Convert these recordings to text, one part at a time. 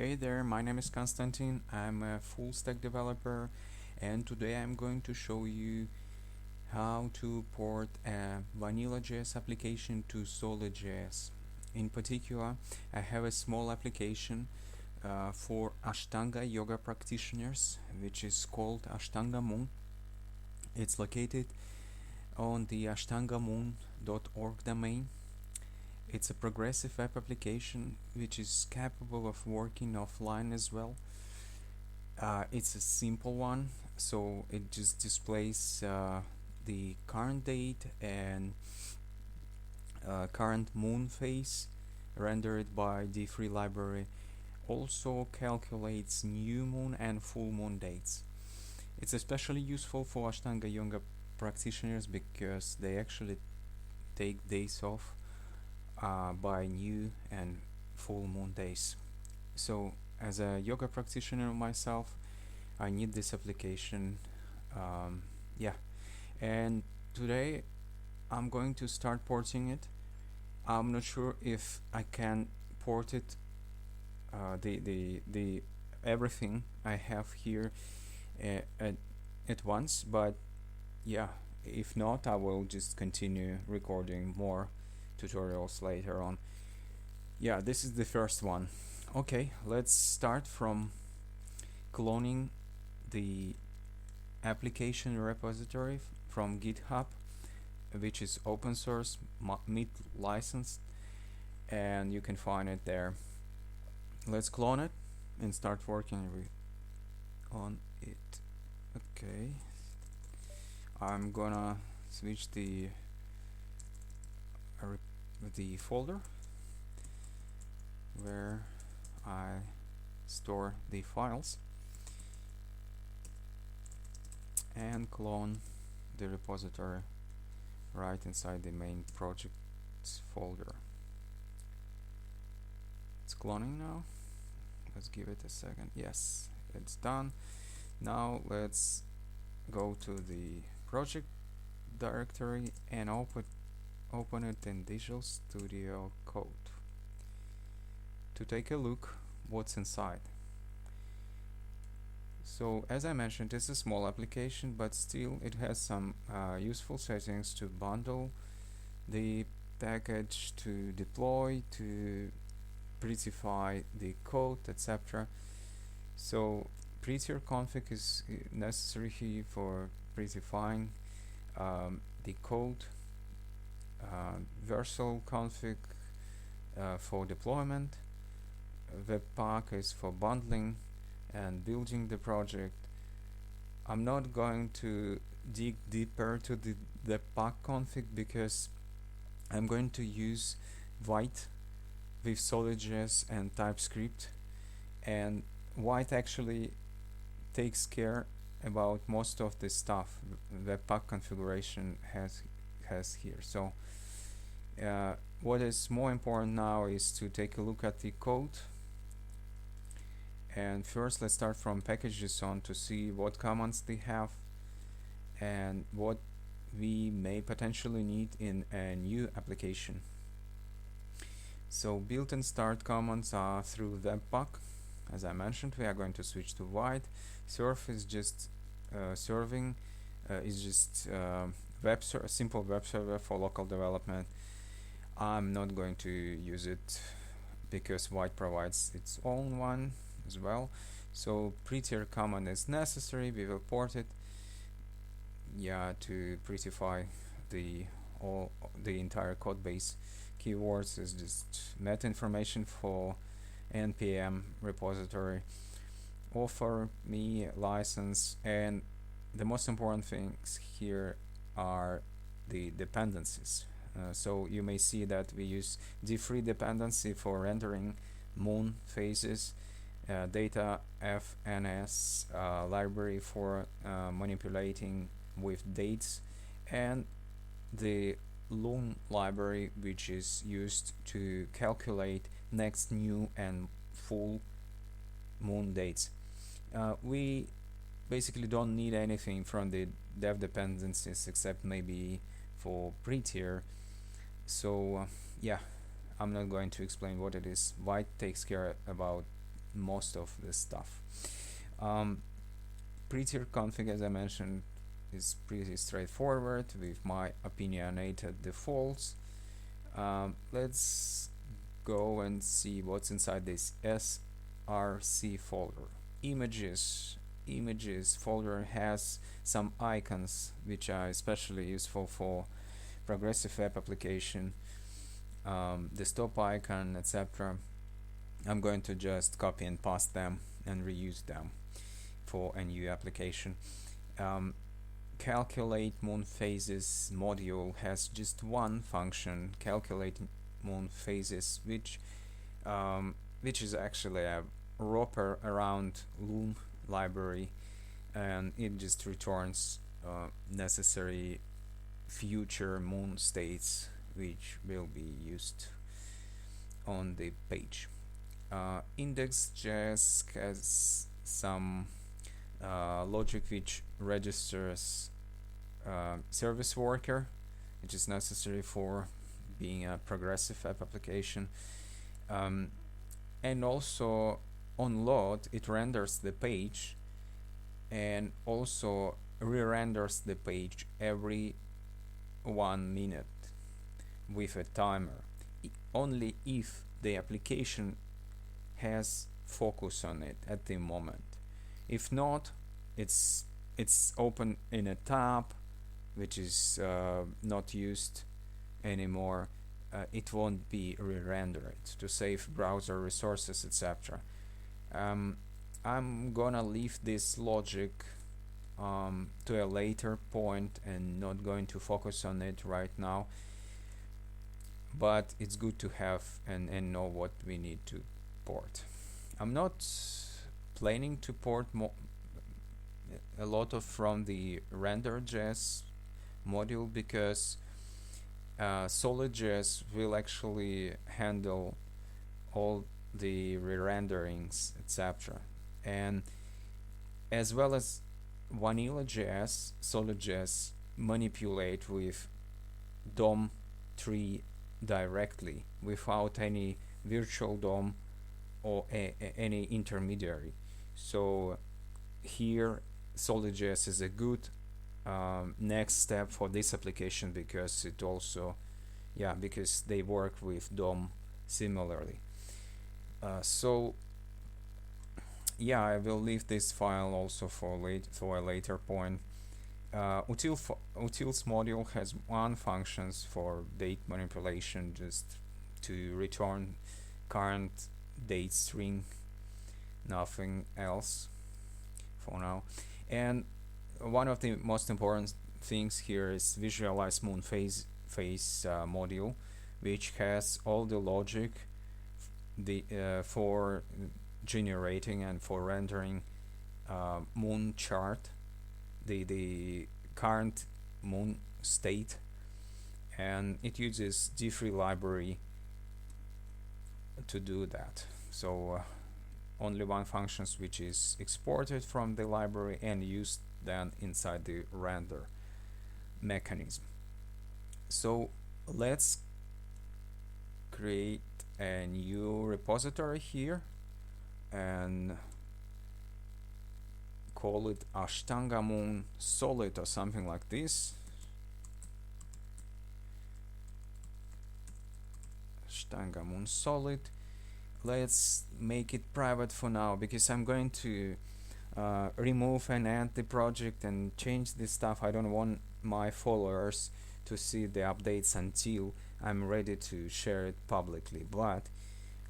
Hey there, my name is Konstantin. I'm a full stack developer, and today I'm going to show you how to port a vanilla.js application to Solid.js. In particular, I have a small application for Ashtanga yoga practitioners, which is called Ashtanga Moon. It's located on the ashtangamoon.org domain. It's a progressive web application which is capable of working offline as well. It's a simple one, so it just displays the current date and current moon phase rendered by the free library. Also calculates new moon and full moon dates. It's especially useful for Ashtanga yoga practitioners because they actually take days off by new and full moon days. So as a yoga practitioner myself, I need this application. Yeah, and today I'm going to start porting it. I'm not sure if I can port it, the everything I have here at once, but yeah, if not, I will just continue recording more tutorials later on. Yeah, this is the first one. Okay, let's start from cloning the application repository from GitHub, which is open source, mid licensed, and you can find it there. Let's clone it and start working on it. Okay, I'm gonna switch the folder where I store the files and clone the repository right inside the main projects folder. It's cloning now. Let's give it a second. Yes, it's done. Now let's go to the project directory and open it in Visual Studio Code to take a look what's inside. So as I mentioned, it's a small application, but still it has some useful settings to bundle the package, to deploy, to prettify the code, etc. So prettier config is necessary here for prettifying the code. Versal config for deployment. Webpack is for bundling and building the project. I'm not going to dig deeper to the Webpack config because I'm going to use White with Solid.js and TypeScript, and White actually takes care about most of the stuff Webpack configuration has here. So what is more important now is to take a look at the code. And first let's start from package.json to see what commands they have and what we may potentially need in a new application. So build and start commands are through Webpack. As I mentioned, we are going to switch to White. Serve is just serving is just a simple web server for local development. I'm not going to use it because White provides its own one as well. So prettier command is necessary. We will port it, to prettify the entire code base. Keywords is just meta information for npm repository. Offer me license, and the most important things here are the dependencies. So you may see that we use d3 dependency for rendering moon phases, data fns library for manipulating with dates, and the loon library, which is used to calculate next new and full moon dates. We basically don't need anything from the dev dependencies except maybe for prettier. So I'm not going to explain what it is. White takes care about most of the stuff. Prettier config, as I mentioned, is pretty straightforward with my opinionated defaults. Let's go and see what's inside this src folder. Images folder has some icons which are especially useful for progressive web application, the stop icon, etc. I'm going to just copy and paste them and reuse them for a new application. Calculate moon phases module has just one function, calculate moon phases, which is actually a wrapper around Loom library, and it just returns necessary future moon states which will be used on the page. Index.js has some logic which registers service worker, which is necessary for being a progressive app application, and also on load it renders the page and also re-renders the page every 1 minute with a timer, only if the application has focus on it at the moment. If not, it's open in a tab which is not used anymore. It won't be re-rendered to save browser resources, etc. I'm gonna leave this logic to a later point and not going to focus on it right now, but it's good to have and know what we need to port. I'm not planning to port a lot of from the render.js module because Solid.js will actually handle all the re-renderings, etc. And as well as vanilla.js, Solid.js manipulate with DOM tree directly without any virtual DOM or any intermediary. So here Solid.js is a good next step for this application because it also, because they work with DOM similarly. So I will leave this file also for a later point. Utils module has one functions for date manipulation, just to return current date string, nothing else for now. And one of the most important things here is visualize moon phase module, which has all the logic for generating and for rendering moon chart, the current moon state, and it uses d3 library to do that. So only one function which is exported from the library and used then inside the render mechanism. So let's create a new repository here and call it Ashtanga Moon Solid or something like this. Ashtanga Moon Solid. Let's make it private for now because I'm going to remove and add the project and change this stuff. I don't want my followers to see the updates until I'm ready to share it publicly, but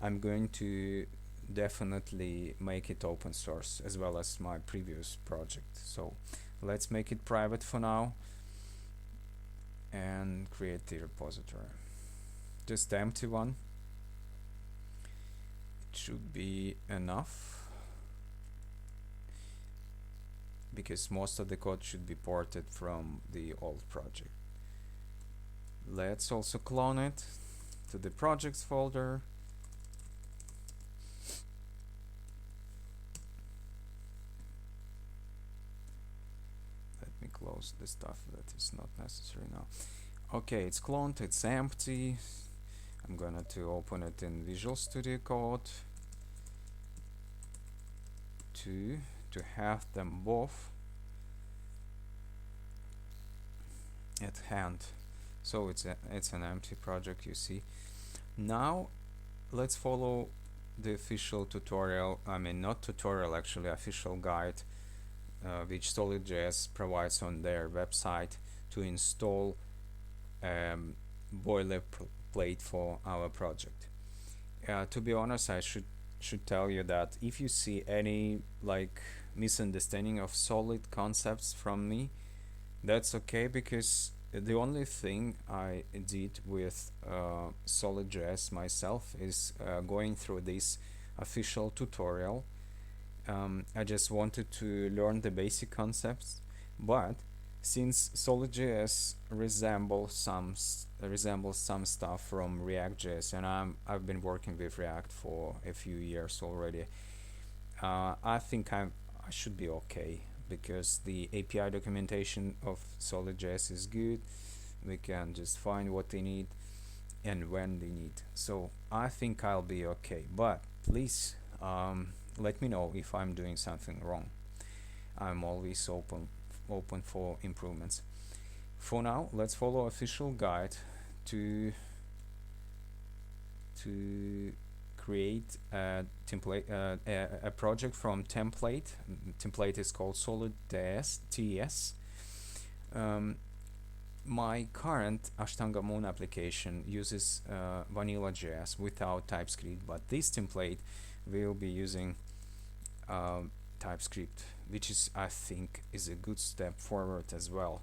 I'm going to definitely make it open source as well as my previous project. So let's make it private for now and create the repository. Just the empty one. It should be enough because most of the code should be ported from the old project. Let's also clone it to the projects folder. Let me close the stuff that is not necessary now. Okay, it's cloned, it's empty. I'm gonna to open it in Visual Studio Code. to have them both at hand. So it's an empty project, you see. Now let's follow the official tutorial, I mean not tutorial actually, official guide which Solid.js provides on their website to install boilerplate for our project. To be honest, I should tell you that if you see any like misunderstanding of Solid concepts from me, that's okay, because the only thing I did with Solid.js myself is going through this official tutorial. I just wanted to learn the basic concepts, but since Solid.js resembles some stuff from React.js, and I've been working with React for a few years already, I think I should be okay, because the API documentation of Solid.js is good. We can just find what they need and when they need. So I think I'll be okay. But please let me know if I'm doing something wrong. I'm always open for improvements. For now, let's follow official guide to create a template, a project from template. Template is called Solid.js. My current Ashtanga Moon application uses vanilla.js without TypeScript, but this template will be using TypeScript, which is, I think, is a good step forward as well,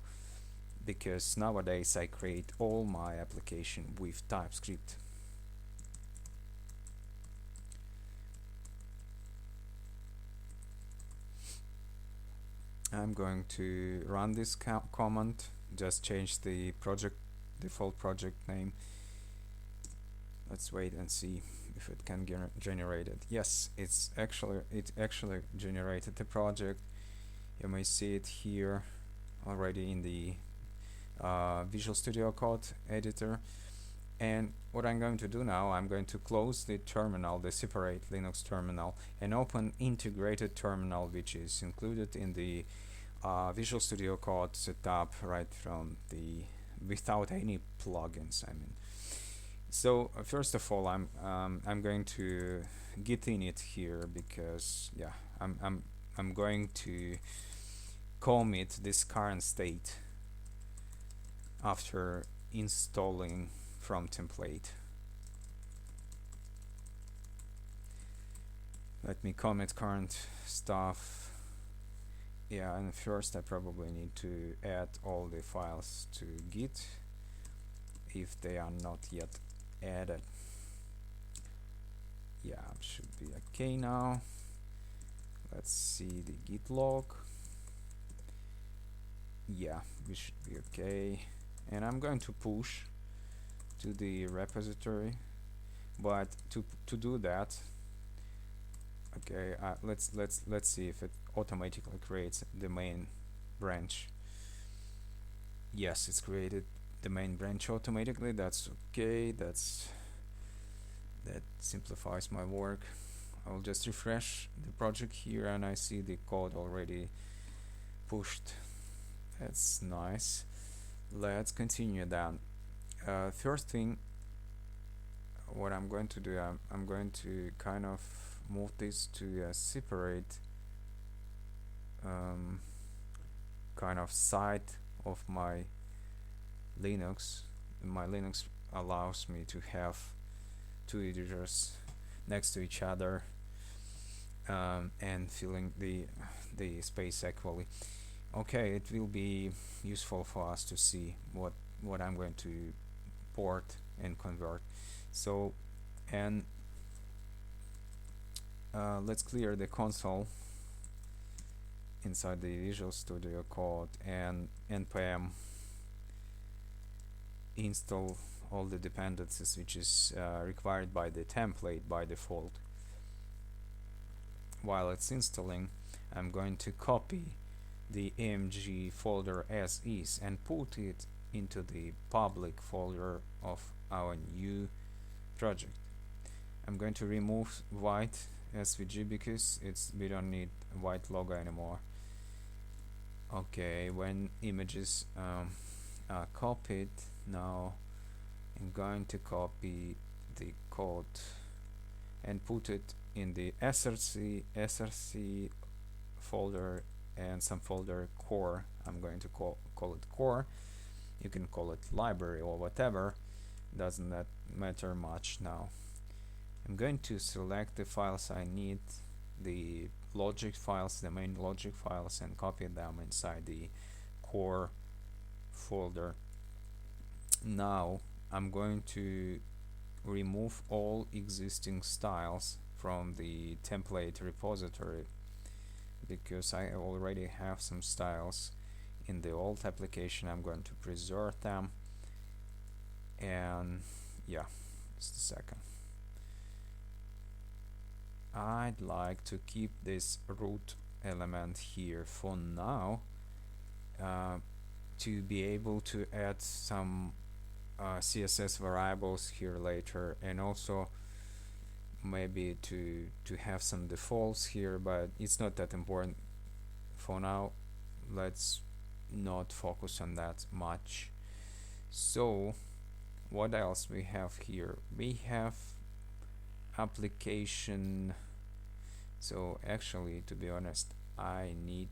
because nowadays I create all my application with TypeScript. I'm going to run this command, just change the default project name. Let's wait and see if it can generate it. Yes, it actually generated the project. You may see it here already in the Visual Studio Code editor. And what I'm going to do now, I'm going to close the terminal, the separate Linux terminal, and open integrated terminal, which is included in the Visual Studio Code setup right from the, without any plugins, I mean. So first of all, I'm going to git init here, because yeah, I'm going to commit this current state after installing from template. Let me commit current stuff. Yeah, and first I probably need to add all the files to Git if they are not yet added. Yeah, should be okay now. Let's see the Git log. Yeah, we should be okay. And I'm going to push to the repository, but to do that, okay, let's see if it automatically creates the main branch. Yes, it's created the main branch automatically. That's okay. That simplifies my work. I'll just refresh the project here, and I see the code already pushed. That's nice. Let's continue then. First thing, what I'm going to do, I'm going to kind of move this to a separate kind of side of my Linux. My Linux allows me to have two editors next to each other and filling the space equally. Okay, it will be useful for us to see what I'm going to port and convert. So, and let's clear the console inside the Visual Studio Code and npm install all the dependencies which is required by the template by default. While it's installing, I'm going to copy the img folder as is and put it into the public folder of our new project. I'm going to remove white SVG because we don't need a white logo anymore. Okay, when images are copied, now I'm going to copy the code and put it in the src folder and some folder core. I'm going to call it core. You can call it library or whatever, doesn't that matter much now. I'm going to select the files I need, the logic files, the main logic files, and copy them inside the core folder. Now I'm going to remove all existing styles from the template repository because I already have some styles in the old application. I'm going to preserve them, and yeah, just a second. I'd like to keep this root element here for now, to be able to add some CSS variables here later, and also maybe to have some defaults here, but it's not that important for now. Let's not focus on that much. So what else we have here? We have application. So actually, to be honest, I need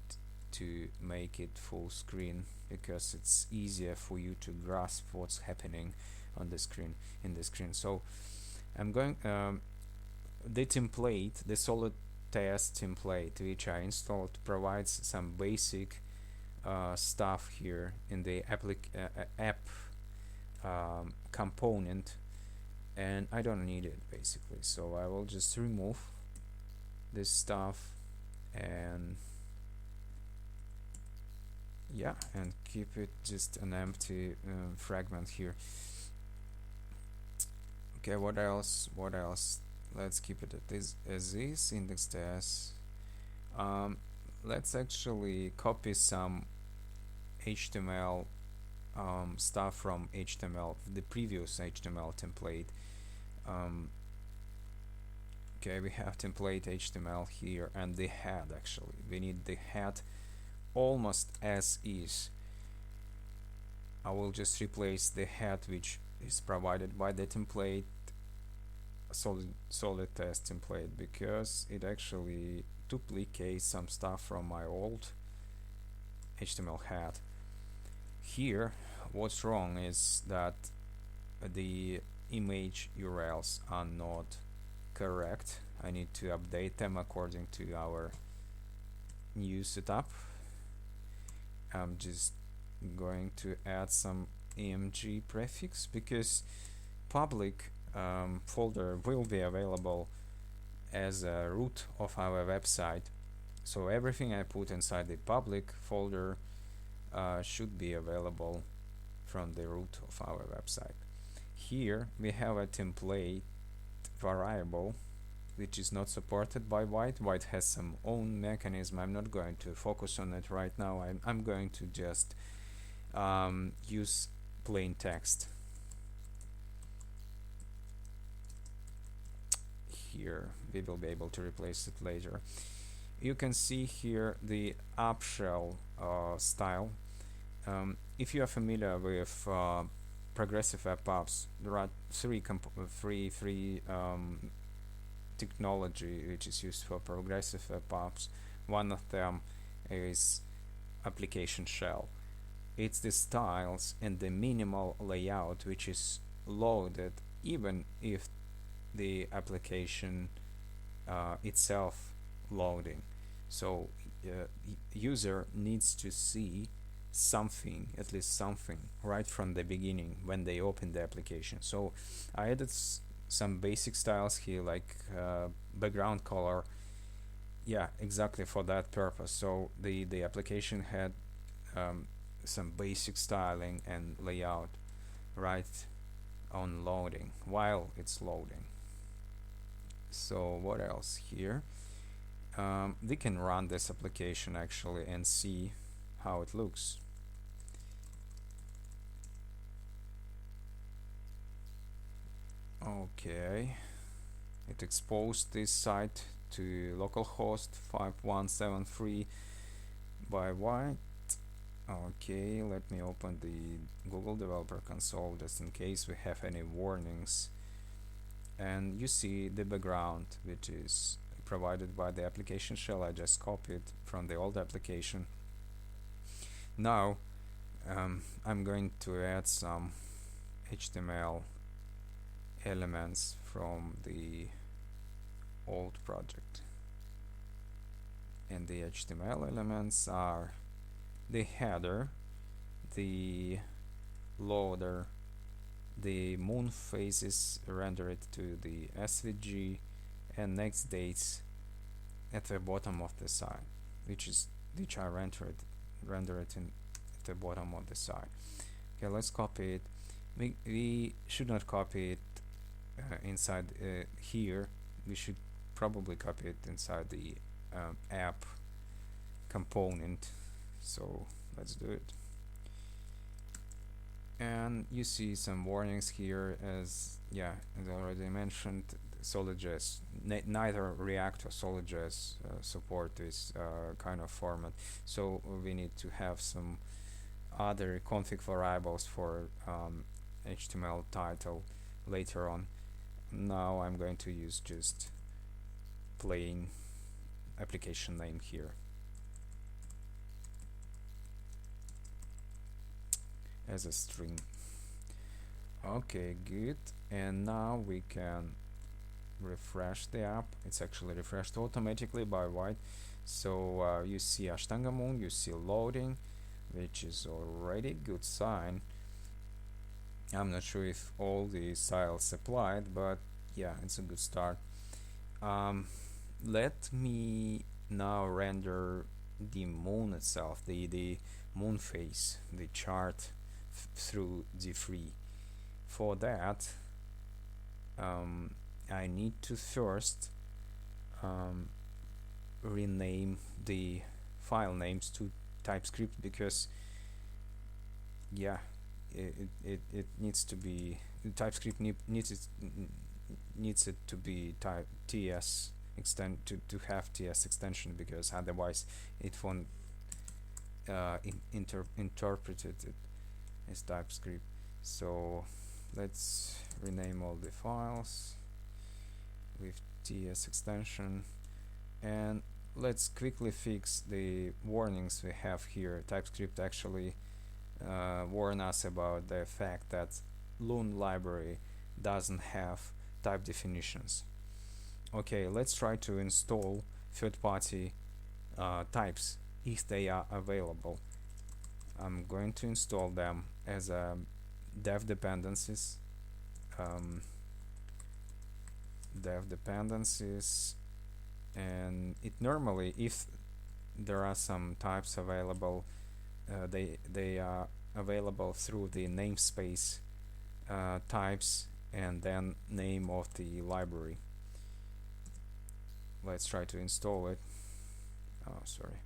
to make it full screen because it's easier for you to grasp what's happening on the screen, in the screen. So I'm going the template, the Solid.js template which I installed, provides some basic stuff here in the app component, and I don't need it basically, so I will just remove this stuff and yeah, and keep it just an empty fragment here. Okay, what else? Let's keep it as is, index.js. Let's actually copy some HTML stuff from HTML, the previous HTML template. Okay, we have template HTML here, and the head. Actually, we need the head almost as is. I will just replace the head which is provided by the template Solid.js template, because it actually duplicates some stuff from my old HTML head. Here, what's wrong is that the image URLs are not correct. I need to update them according to our new setup. I'm just going to add some img prefix because public folder will be available as a root of our website. So everything I put inside the public folder should be available from the root of our website. Here we have a template variable which is not supported by White. White has some own mechanism. I'm not going to focus on it right now. I'm going to just use plain text. Here we will be able to replace it later. You can see here the app shell style. If you are familiar with progressive app apps, there are three technology which is used for progressive app apps. One of them is application shell. It's the styles and the minimal layout which is loaded even if the application itself loading. So user needs to see something, at least something, right from the beginning when they open the application. So I added some basic styles here, like background color. Yeah, exactly for that purpose. So the application had some basic styling and layout right on loading, while it's loading. So what else here? We can run this application actually and see how it looks. Okay, it exposed this site to localhost 5173 by white. Okay, let me open the Google Developer Console just in case we have any warnings. And you see the background, which is provided by the application shell. I just copied from the old application. Now I'm going to add some HTML elements from the old project, and the HTML elements are the header, the loader, the moon phases rendered to the SVG, and next dates at the bottom of the site, which I rendered in at the bottom of the site. Okay, let's copy it. We should not copy it inside here. We should probably copy it inside the app component. So let's do it. And you see some warnings here, as I already mentioned, Solid.js, neither React or Solid.js support this kind of format, so we need to have some other config variables for HTML title later on. Now I'm going to use just plain application name here as a string. Okay, good. And now we can refresh the app. It's actually refreshed automatically by white. So you see Ashtanga Moon, you see loading, which is already a good sign. I'm not sure if all the styles applied, but yeah, it's a good start. Let me now render the moon itself, the moon phase, the chart through D3. For that, I need to first rename the file names to TypeScript, because it needs to be TypeScript needs it to be type TS extend to have TS extension, because otherwise it won't interpret it as TypeScript. So let's rename all the files with TS extension, and let's quickly fix the warnings we have here. TypeScript actually warn us about the fact that Loon library doesn't have type definitions. Okay, let's try to install third-party types if they are available. I'm going to install them as dev dependencies. And it normally, if there are some types available, they are available through the namespace types and then name of the library. Let's try to install it. Oh, sorry.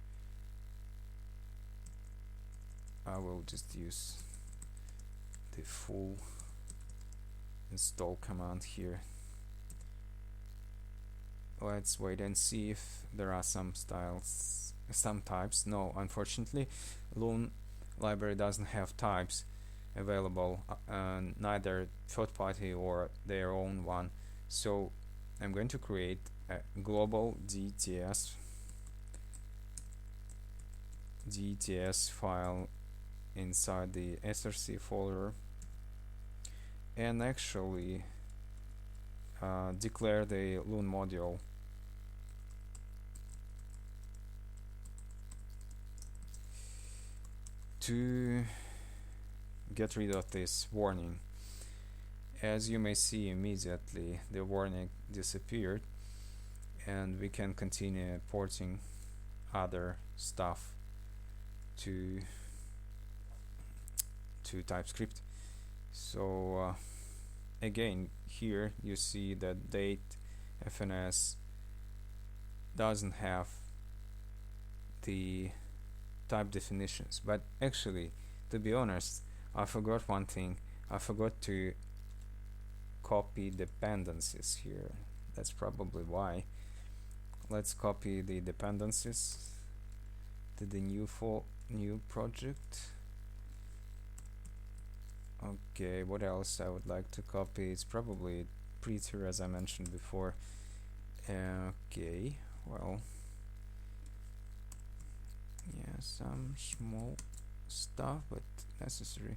I will just use the full install command here. Let's wait and see if there are some types. No, unfortunately, Loon library doesn't have types available, neither third-party or their own one. So I'm going to create a global DTS file inside the src folder, and actually declare the Loon module to get rid of this warning. As you may see, immediately the warning disappeared, and we can continue porting other stuff to TypeScript. So again, here you see that date FNS doesn't have the type definitions, but actually, to be honest, I forgot one thing. I forgot to copy dependencies here. That's probably why. let's copy the dependencies to the new project. Okay, what else I would like to copy? It's probably prettier, as I mentioned before. Okay, well, yeah, some small stuff, but necessary.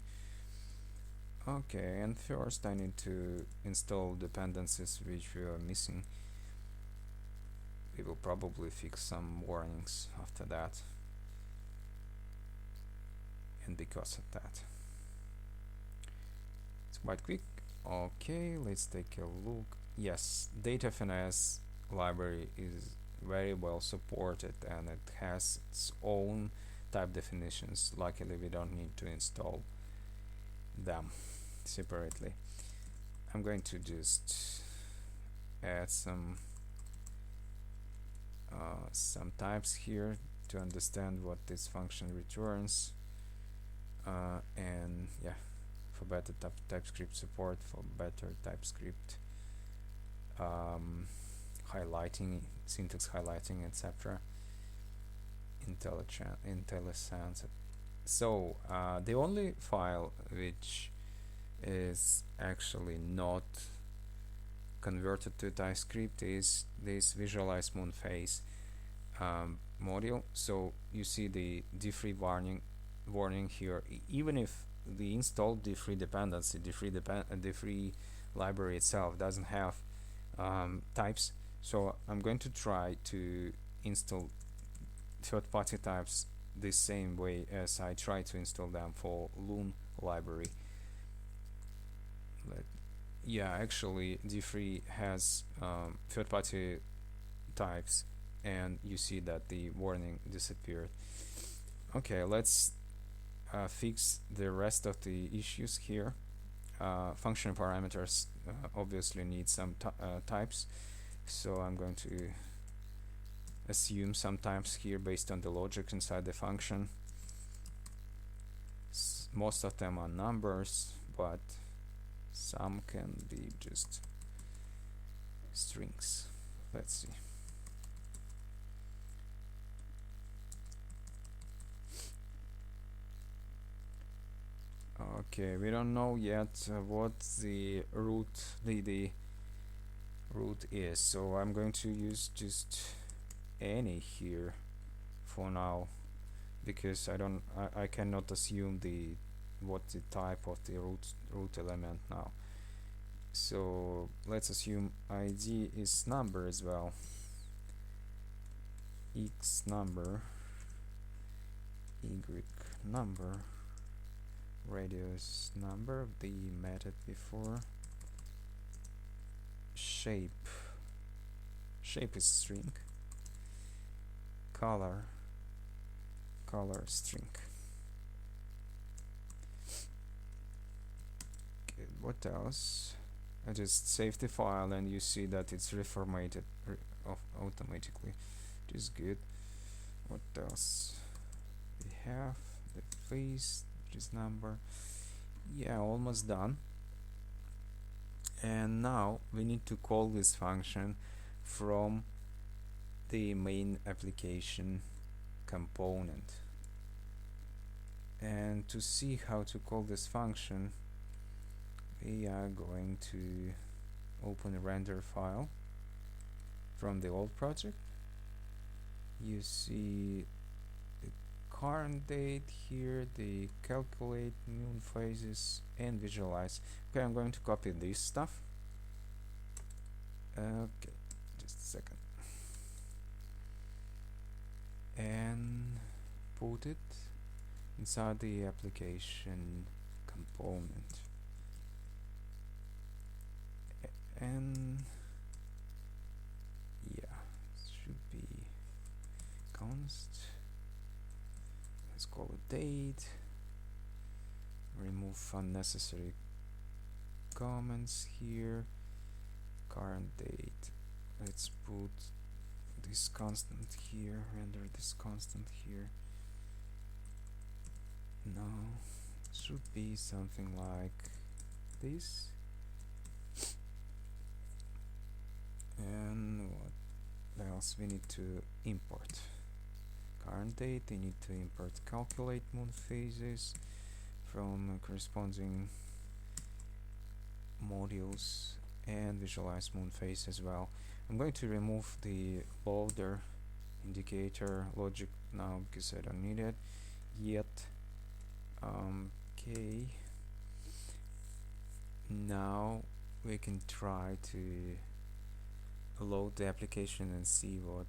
Okay, and first I need to install dependencies which we are missing. We will probably fix some warnings after that, and because of that. It's quite quick. Okay, let's take a look. Yes, DataFNS library is very well supported and it has its own type definitions. Luckily, we don't need to install them separately. I'm going to just add some types here to understand what this function returns, and yeah, for better TypeScript support, for better TypeScript highlighting, syntax highlighting, etc. IntelliSense. So the only file which is actually not converted to TypeScript is this visualize moon phase module. So you see the diffree warning here. Even if the installed diffree dependency, diffree library itself doesn't have types, so I'm going to try to install third-party types the same way as I try to install them for Loon library. Yeah, actually diffree has third-party types, and you see that the warning disappeared. Okay, let's fix the rest of the issues here. Function parameters obviously need some types, so I'm going to assume some types here based on the logic inside the function. Most of them are numbers, but some can be just strings. Let's see. Okay, we don't know yet what the root root is, so I'm going to use just any here for now, because I cannot assume what the type of the root element now. So let's assume ID is number as well. X number, Y number, radius number, the method before. Shape is string. Color string. Okay, what else? I just save the file and you see that it's reformatted automatically, which is good. What else? We have the face, which is number. Yeah, almost done. And now we need to call this function from the main application component. And to see how to call this function, we are going to open a render file from the old project. You see the current date here, the calculate, moon phases, and visualize. Okay, I'm going to copy this stuff. Okay, just a second. And put it inside the application component. And yeah, it should be const. Let's call it date. Remove unnecessary comments here. Current date. Let's put this constant here, render this constant here. Now should be something like this. And what else we need to import current date. We need to import calculate moon phases from corresponding modules and visualize moon phase as well. I'm going to remove the loader indicator logic now because I don't need it yet. Okay, now we can try to load the application and see what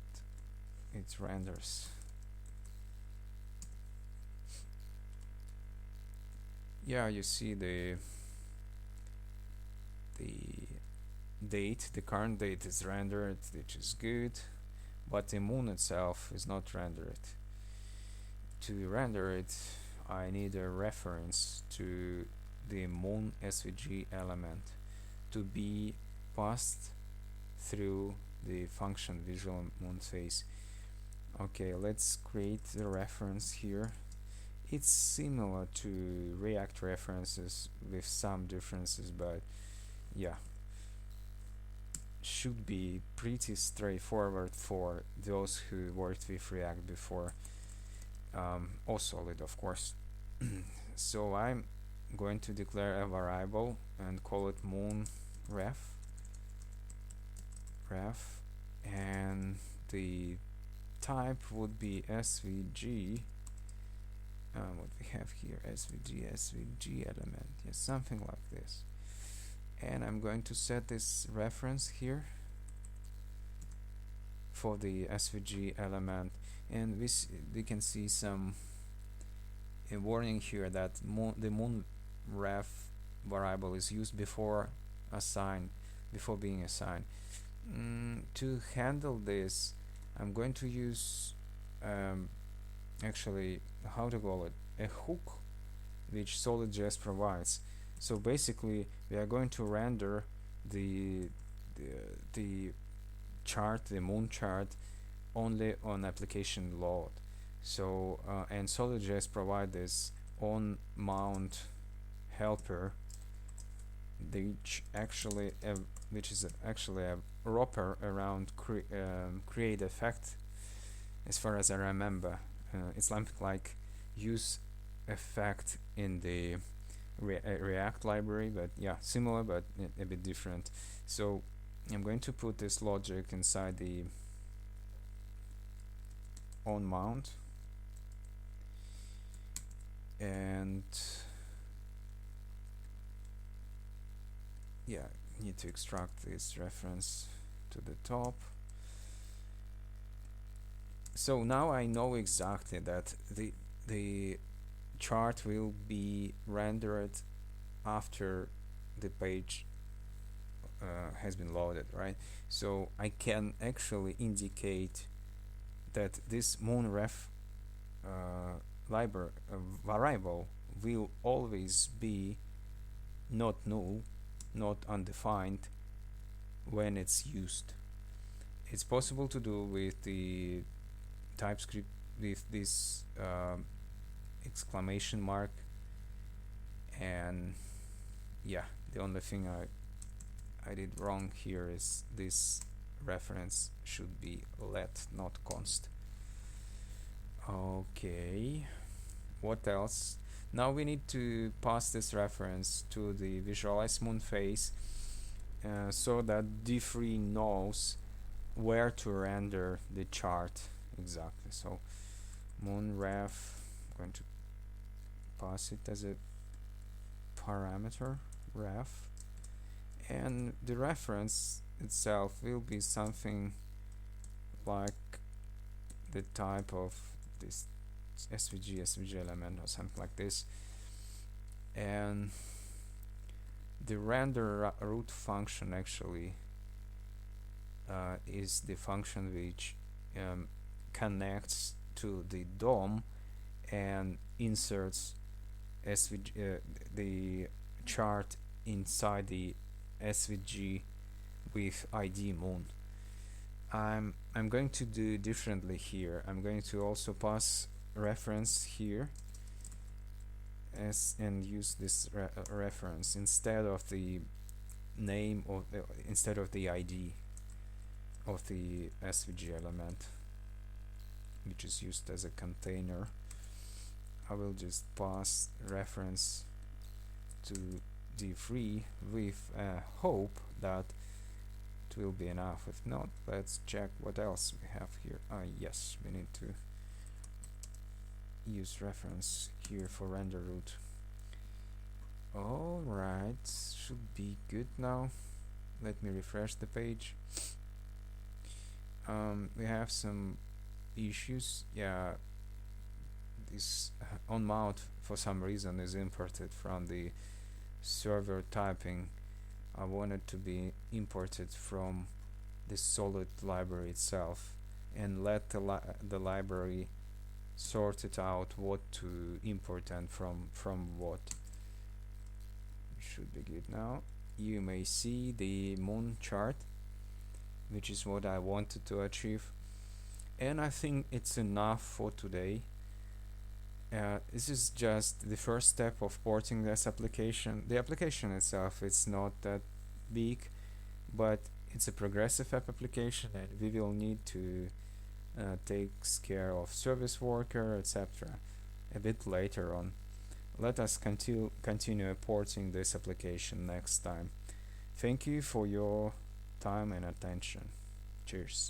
it renders. Yeah, you see the date, the current date is rendered, which is good, but the moon itself is not rendered. To render it, I need a reference to the moon SVG element to be passed through the function visual moon phase. Okay, let's create the reference here. It's similar to React references with some differences, but yeah, should be pretty straightforward for those who worked with React before, or Solid, of course. So I'm going to declare a variable and call it moon ref, and the type would be svg. What we have here, svg element, yes, something like this. And I'm going to set this reference here for the svg element, and we can see some a warning here that the moon ref variable is used before being assigned. To handle this, I'm going to use actually, how to call it, a hook which Solid.js provides. So basically we are going to render the chart, the moon chart, only on application load. So and Solid.js provide this on mount helper, which is actually a wrapper around create effect, as far as I remember. It's something like use effect in the React library, but yeah, similar but a bit different. So I'm going to put this logic inside the on mount, and yeah, need to extract this reference to the top. So now I know exactly that the chart will be rendered after the page has been loaded, right? So I can actually indicate that this moon ref variable will always be not null, not undefined when it's used. It's possible to do with the TypeScript with this exclamation mark, and yeah, the only thing I did wrong here is this reference should be let, not const. Okay, what else? Now we need to pass this reference to the visualize moon phase so that D3 knows where to render the chart exactly. So moon ref, I'm going to pass it as a parameter ref, and the reference itself will be something like the type of this SVG element or something like this, and the render root function actually is the function which connects to the DOM and inserts the chart inside the SVG with ID moon. I'm going to do differently here. I'm going to also pass reference here and use this reference instead of the name or instead of the ID of the SVG element, which is used as a container. I will just pass reference to d3 with hope that it will be enough. If not, let's check what else we have here. Yes, we need to use reference here for render root. Alright, should be good now. Let me refresh the page. We have some issues. Yeah, this on mount for some reason is imported from the server typing. I want it to be imported from the Solid library itself, and let the library sort it out what to import and from what. Should be good now. You may see the moon chart, which is what I wanted to achieve, and I think it's enough for today. This is just the first step of porting this application. The application itself is not that big, but it's a progressive app application, and we will need to take care of service worker, etc. a bit later on. Let us continue porting this application next time. Thank you for your time and attention. Cheers.